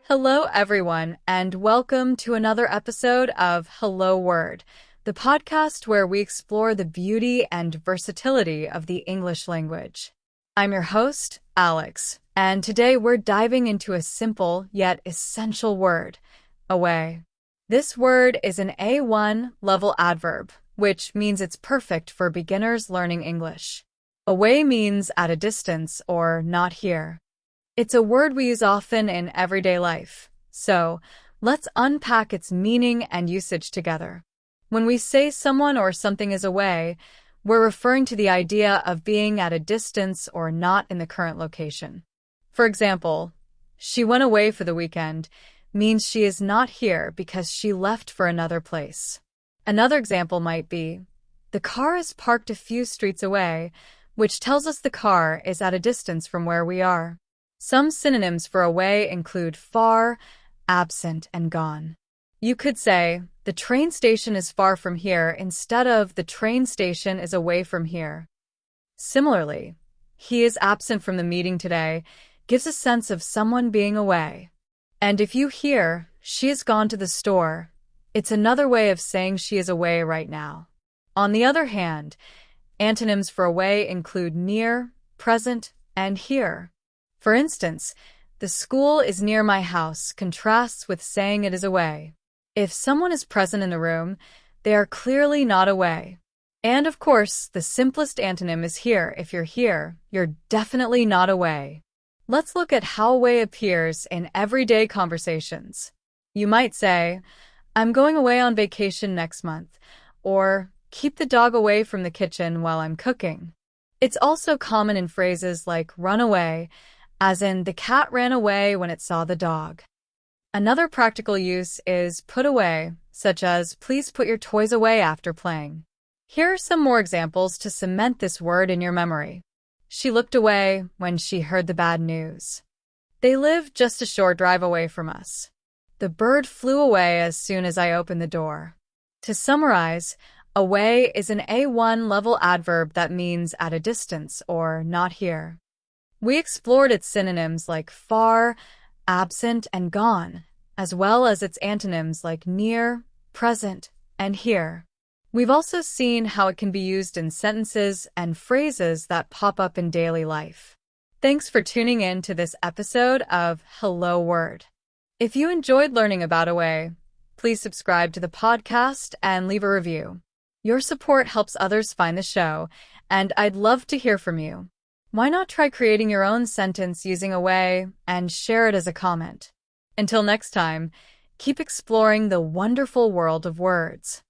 Hello, everyone, and welcome to another episode of Hello Word, the podcast where we explore the beauty and versatility of the English language. I'm your host, Alex, and today we're diving into a simple yet essential word, away. This word is an A1 level adverb, which means it's perfect for beginners learning English. Away means at a distance or not here. It's a word we use often in everyday life, so let's unpack its meaning and usage together. When we say someone or something is away, we're referring to the idea of being at a distance or not in the current location. For example, she went away for the weekend means she is not here because she left for another place. Another example might be, the car is parked a few streets away, which tells us the car is at a distance from where we are. Some synonyms for away include far, absent, and gone. You could say, the train station is far from here instead of the train station is away from here. Similarly, he is absent from the meeting today gives a sense of someone being away. And if you hear, she has gone to the store, it's another way of saying she is away right now. On the other hand, antonyms for away include near, present, and here. For instance, the school is near my house contrasts with saying it is away. If someone is present in the room, they are clearly not away. And of course, the simplest antonym is here. If you're here, you're definitely not away. Let's look at how away appears in everyday conversations. You might say, I'm going away on vacation next month, or keep the dog away from the kitchen while I'm cooking. It's also common in phrases like run away, as in the cat ran away when it saw the dog. Another practical use is put away, such as please put your toys away after playing. Here are some more examples to cement this word in your memory. She looked away when she heard the bad news. They live just a short drive away from us. The bird flew away as soon as I opened the door. To summarize, away is an A1 level adverb that means at a distance or not here. We explored its synonyms like far, absent, and gone, as well as its antonyms like near, present, and here. We've also seen how it can be used in sentences and phrases that pop up in daily life. Thanks for tuning in to this episode of Hello Word. If you enjoyed learning about away, please subscribe to the podcast and leave a review. Your support helps others find the show, and I'd love to hear from you. Why not try creating your own sentence using away and share it as a comment? Until next time, keep exploring the wonderful world of words.